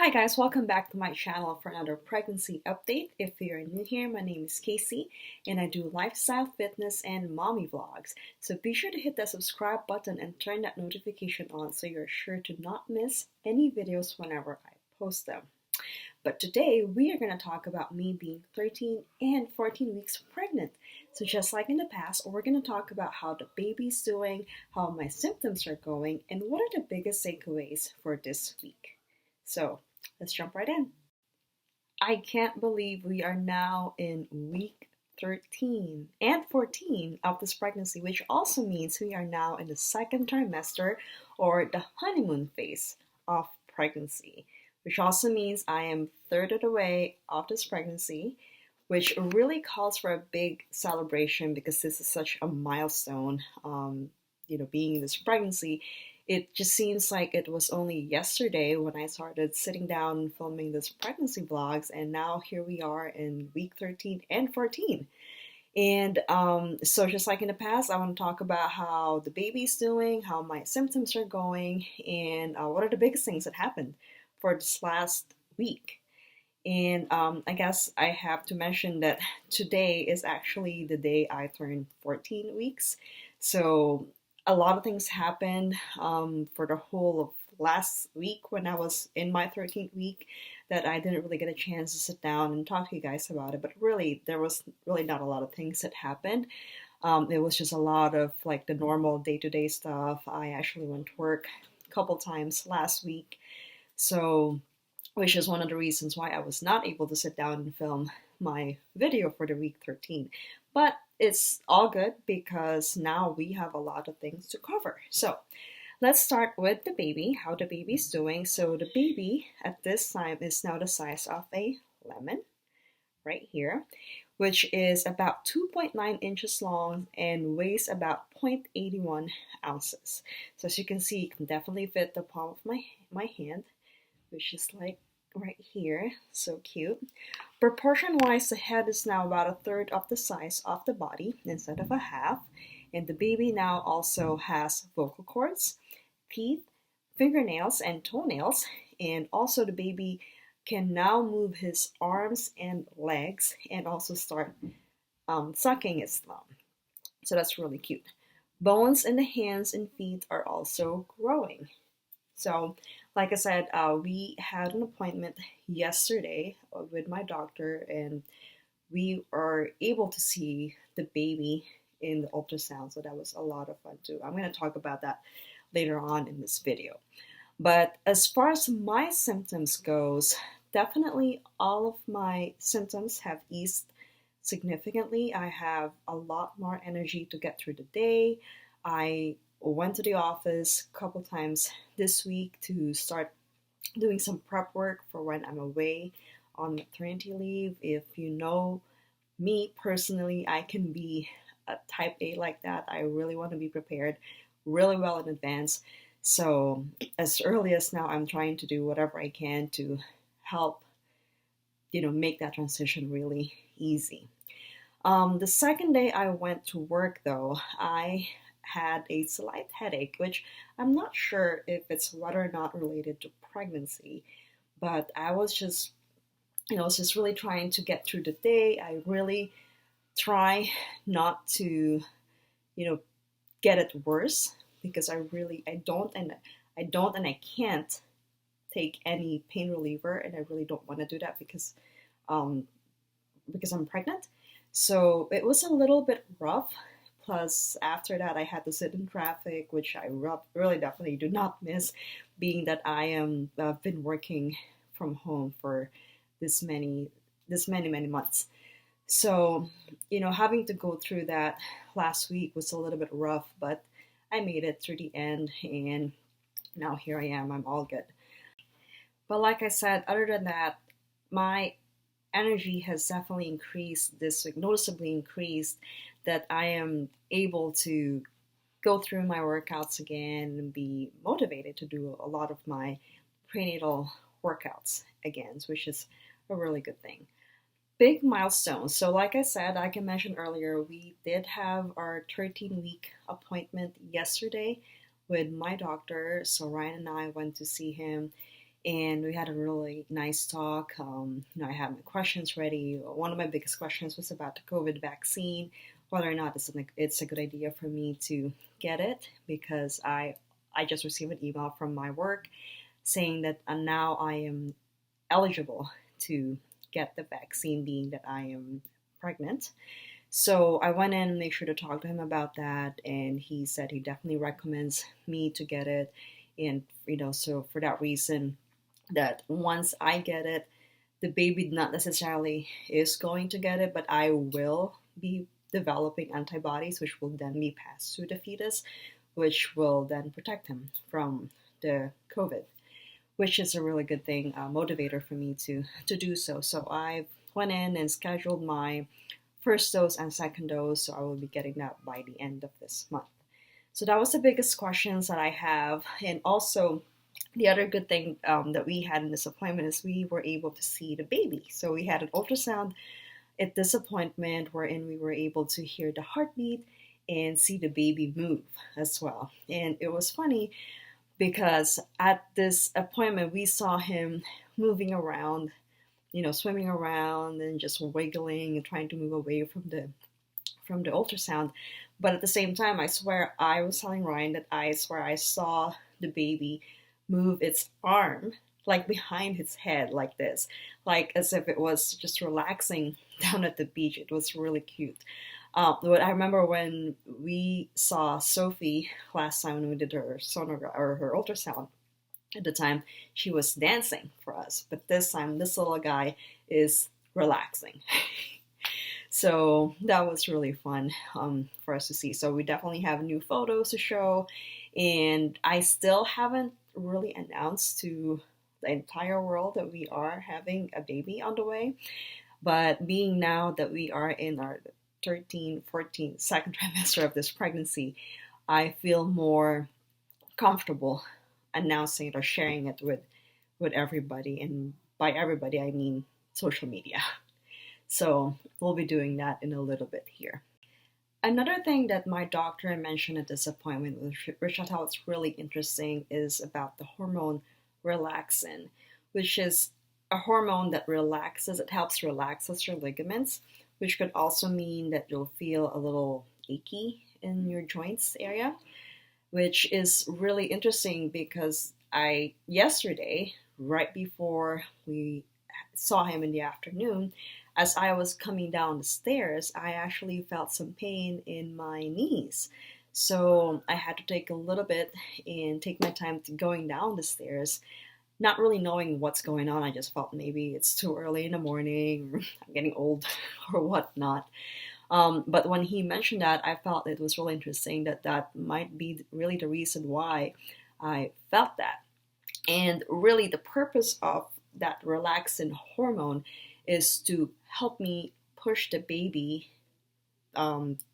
Hi guys, welcome back to my channel for another pregnancy update. If you're new here, my name is Casey and I do lifestyle, fitness, and mommy vlogs. So be sure to hit that subscribe button and turn that notification on so you're sure to not miss any videos whenever I post them. But today we are going to talk about me being 13 and 14 weeks pregnant. So just like in the past, we're going to talk about how the baby's doing, how my symptoms are going, and what are the biggest takeaways for this week. So let's jump right in. I can't believe we are now in week 13 and 14 of this pregnancy, which also means we are now in the second trimester or the honeymoon phase of pregnancy, which also means I am third of the way of this pregnancy, which really calls for a big celebration because this is such a milestone. Being in this pregnancy, it just seems like it was only yesterday when I started sitting down and filming this pregnancy vlogs, and now here we are in week 13 and 14. And so just like in the past, I want to talk about how the baby's doing, how my symptoms are going, and what are the biggest things that happened for this last week. And I guess I have to mention that today is actually the day I turned 14 weeks. So a lot of things happened for the whole of last week when I was in my 13th week that I didn't really get a chance to sit down and talk to you guys about it. But really, there was really not a lot of things that happened. It was just a lot of like the normal day-to-day stuff. I actually went to work a couple times last week. So which is one of the reasons why I was not able to sit down and film my video for the week 13. But it's all good because now we have a lot of things to cover. So let's start with the baby, how the baby's doing. So the baby at this time is now the size of a lemon right here, which is about 2.9 inches long and weighs about 0.81 ounces. So as you can see, it can definitely fit the palm of my hand, which is like right here. So cute. Proportion wise, the head is now about a third of the size of the body instead of a half. And the baby now also has vocal cords, teeth, fingernails, and toenails. And also the baby can now move his arms and legs and also start sucking his thumb. So that's really cute. Bones in the hands and feet are also growing. So, like I said, we had an appointment yesterday with my doctor, and we are able to see the baby in the ultrasound. So that was a lot of fun too. I'm going to talk about that later on in this video. But as far as my symptoms goes, definitely all of my symptoms have eased significantly. I have a lot more energy to get through the day. I went to the office a couple times this week to start doing some prep work for when I'm away on maternity leave. If you know me personally, I can be a type A like that. I really want to be prepared really well in advance. So as early as now, I'm trying to do whatever I can to help, make that transition really easy. The second day I went to work though, I had a slight headache, which I'm not sure if it's whether or not related to pregnancy, but I was just really trying to get through the day. I really try not to, get it worse because I don't and I can't take any pain reliever, and I really don't want to do that because I'm pregnant. So it was a little bit rough. Plus, after that, I had to sit in traffic, which I really definitely do not miss, being that I've been working from home for this many months. So, having to go through that last week was a little bit rough, but I made it through the end, and now here I am. I'm all good. But like I said, other than that, my energy has definitely increased this week, noticeably increased, that I am able to go through my workouts again and be motivated to do a lot of my prenatal workouts again, which is a really good thing. Big milestones. So like I said, like I mentioned earlier, we did have our 13-week appointment yesterday with my doctor. So Ryan and I went to see him, and we had a really nice talk. I had my questions ready. One of my biggest questions was about the COVID vaccine, whether or not it's a good idea for me to get it, because I just received an email from my work saying that now I am eligible to get the vaccine, being that I am pregnant. So I went in and made sure to talk to him about that, and he said he definitely recommends me to get it. And so for that reason, that once I get it, the baby not necessarily is going to get it, but I will be developing antibodies, which will then be passed to the fetus, which will then protect him from the COVID, which is a really good thing, motivator for me to do so. So I went in and scheduled my first dose and second dose, so I will be getting that by the end of this month. So that was the biggest questions that I have. And also, the other good thing that we had in this appointment is we were able to see the baby. So we had an ultrasound at this appointment wherein we were able to hear the heartbeat and see the baby move as well. And it was funny because at this appointment we saw him moving around, swimming around and just wiggling and trying to move away from the ultrasound. But at the same time, I swear I was telling Ryan that I swear I saw the baby move its arm like behind his head like this, like as if it was just relaxing down at the beach. It was really cute. But I remember when we saw Sophie last time when we did her sonograph or her ultrasound, at the time she was dancing for us, but this time this little guy is relaxing. So that was really fun for us to see. So we definitely have new photos to show, and I still haven't really announced to the entire world that we are having a baby on the way. But being now that we are in our 13, 14, second trimester of this pregnancy, I feel more comfortable announcing it or sharing it with everybody. And by everybody, I mean social media. So we'll be doing that in a little bit here. Another thing that my doctor mentioned at this appointment, which I thought was really interesting, is about the hormone Relaxin, which is a hormone that relaxes, it helps relaxes your ligaments, which could also mean that you'll feel a little achy in your joints area, which is really interesting because yesterday, right before we saw him in the afternoon, as I was coming down the stairs, I actually felt some pain in my knees. So I had to take a little bit and take my time to going down the stairs, not really knowing what's going on. I just felt maybe it's too early in the morning, or I'm getting old, or whatnot. But when he mentioned that, I felt it was really interesting that might be really the reason why I felt that. And really, the purpose of that relaxin hormone is to help me push the baby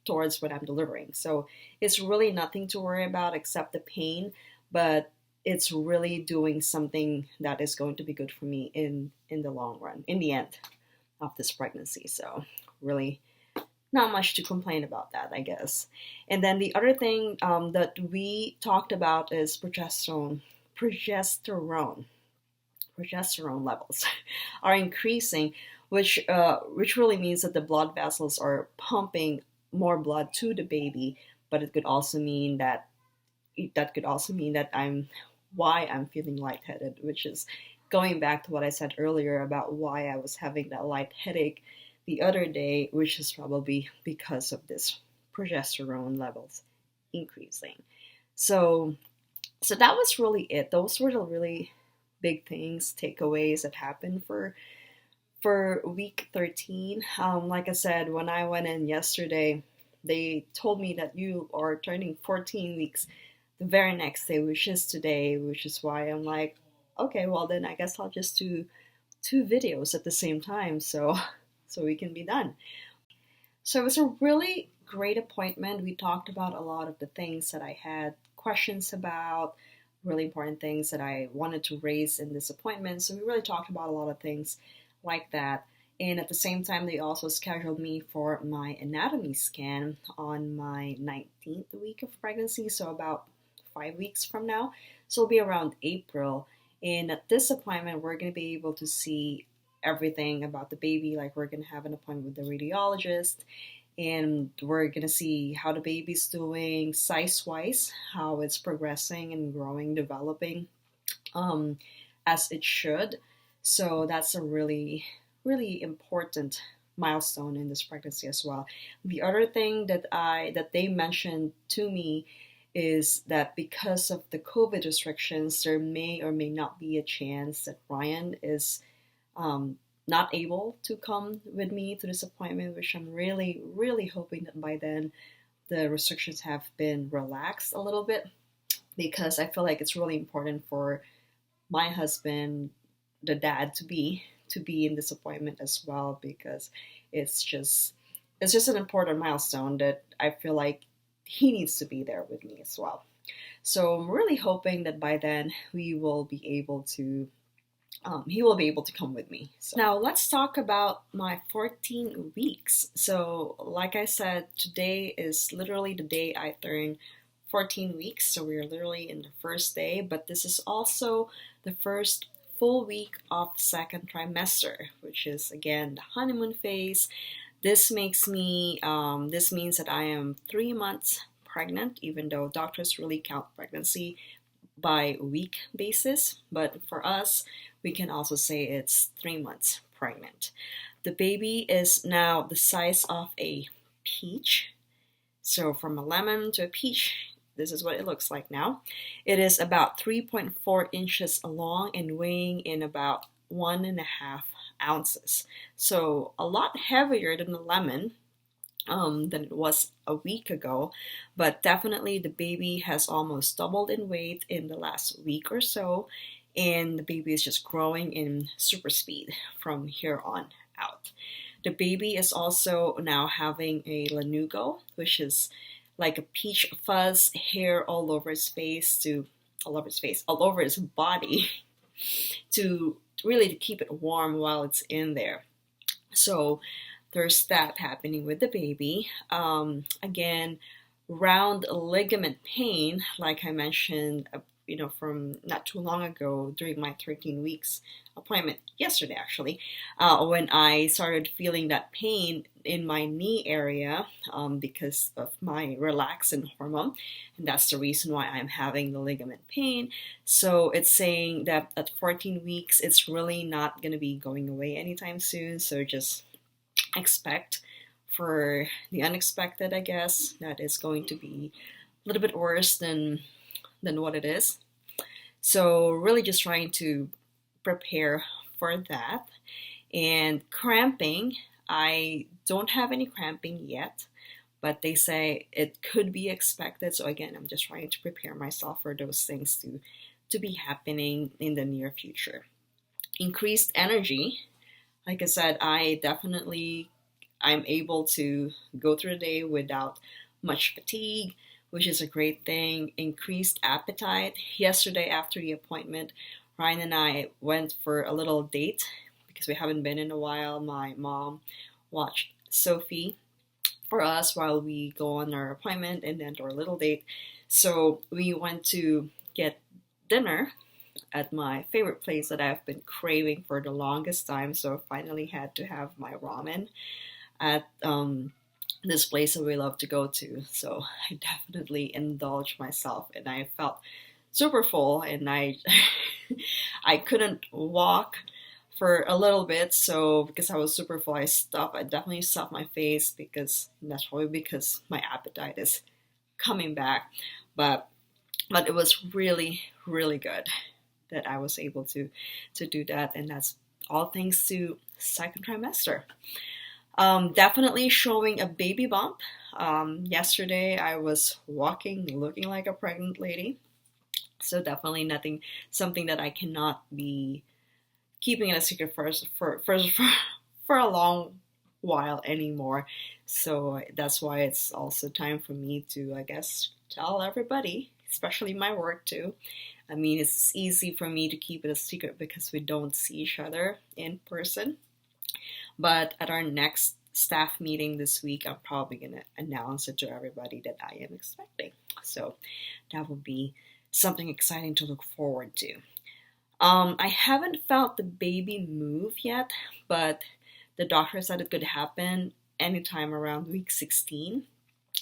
towards what I'm delivering. So it's really nothing to worry about except the pain, but it's really doing something that is going to be good for me in the long run, in the end of this pregnancy. So really not much to complain about that, I guess. And then the other thing that we talked about is progesterone levels are increasing, which really means that the blood vessels are pumping more blood to the baby. But it could also mean that I'm feeling lightheaded, which is going back to what I said earlier about why I was having that light headache the other day, which is probably because of this progesterone levels increasing. So that was really it. Those were the really big things, takeaways that happened for week 13. Like I said, when I went in yesterday, they told me that you are turning 14 weeks the very next day, which is today, which is why I'm like, okay, well then I guess I'll just do 2 videos at the same time so we can be done. So it was a really great appointment. We talked about a lot of the things that I had questions about, really important things that I wanted to raise in this appointment. So we really talked about a lot of things like that. And at the same time, they also scheduled me for my anatomy scan on my 19th week of pregnancy, so about 5 weeks from now. So it'll be around April. And at this appointment, we're going to be able to see everything about the baby. Like, we're going to have an appointment with the radiologist, and we're going to see how the baby's doing size wise, how it's progressing and growing, developing um, as it should. So that's a really, really important milestone in this pregnancy as well. The other thing that they mentioned to me is that because of the COVID restrictions, there may or may not be a chance that Ryan is um, not able to come with me to this appointment, which I'm really, really hoping that by then the restrictions have been relaxed a little bit, because I feel like it's really important for my husband, the dad, to be in this appointment as well, because it's just it's just an important milestone that I feel like he needs to be there with me as well. So I'm really hoping that by then we will be able to he will be able to come with me. So now let's talk about my 14 weeks. So like I said, today is literally the day I turned 14 weeks. So we're literally in the first day, but this is also the first full week of the second trimester, which is again the honeymoon phase. This this means that I am 3 months pregnant, even though doctors really count pregnancy by week basis, but for us, we can also say it's 3 months pregnant. The baby is now the size of a peach. So from a lemon to a peach, this is what it looks like now. It is about 3.4 inches long and weighing in about 1.5 ounces. So a lot heavier than the lemon, than it was a week ago, but definitely the baby has almost doubled in weight in the last week or so, and the baby is just growing in super speed from here on out. The baby is also now having a lanugo, which is like a peach fuzz hair all over his face, all over his body, to really to keep it warm while it's in there. So there's that happening with the baby. Again, round ligament pain, like I mentioned, from not too long ago during my 13 weeks appointment yesterday, actually, when I started feeling that pain in my knee area because of my relaxin hormone, and that's the reason why I'm having the ligament pain. So it's saying that at 14 weeks, it's really not going to be going away anytime soon. So just expect for the unexpected, I guess, that is going to be a little bit worse than what it is. So really just trying to prepare for that. And cramping, I don't have any cramping yet, but they say it could be expected. So again, I'm just trying to prepare myself for those things to be happening in the near future. Increased energy. Like I said, I'm able to go through the day without much fatigue, which is a great thing. Increased appetite. Yesterday after the appointment, Ryan and I went for a little date because we haven't been in a while. My mom watched Sophie for us while we go on our appointment and then to our little date. So we went to get dinner at my favorite place that I've been craving for the longest time. So I finally had to have my ramen at this place that we love to go to. So I definitely indulged myself, and I felt super full, and I I couldn't walk for a little bit. So because I was super full, I definitely stuffed my face, because that's probably because my appetite is coming back. But it was really, really good that I was able to do that, and that's all thanks to second trimester. Definitely showing a baby bump. Yesterday I was walking looking like a pregnant lady, so definitely something that I cannot be keeping it a secret for a long while anymore. So that's why it's also time for me to, I guess, tell everybody, especially my work too. I mean, it's easy for me to keep it a secret because we don't see each other in person. But at our next staff meeting this week, I'm probably going to announce it to everybody that I am expecting. So that will be something exciting to look forward to. I haven't felt the baby move yet, but the doctor said it could happen anytime around week 16.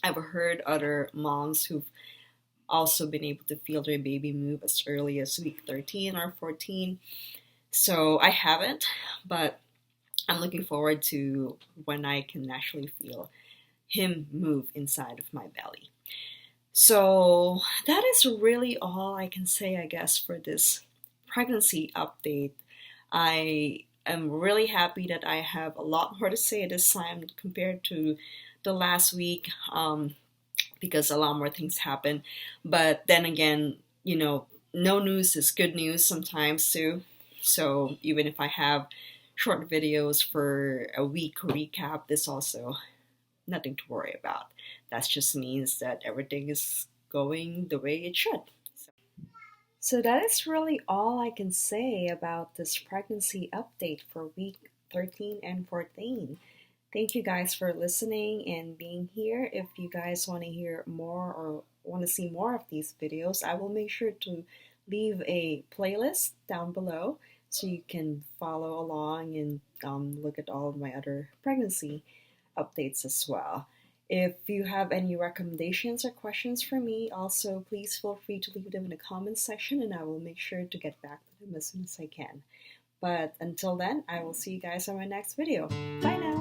I've heard other moms who've also been able to feel their baby move as early as week 13 or 14. So I haven't, but I'm looking forward to when I can actually feel him move inside of my belly. So that is really all I can say, I guess, for this pregnancy update. I am really happy that I have a lot more to say this time compared to the last week, because a lot more things happen. But then again, no news is good news sometimes too. So even if I have short videos for a week recap, this also nothing to worry about. That just means that everything is going the way it should. So that is really all I can say about this pregnancy update for week 13 and 14. Thank you guys for listening and being here. If you guys want to hear more or want to see more of these videos, I will make sure to leave a playlist down below so you can follow along and look at all of my other pregnancy updates as well. If you have any recommendations or questions for me, also please feel free to leave them in the comments section and I will make sure to get back to them as soon as I can. But until then, I will see you guys on my next video. Bye now!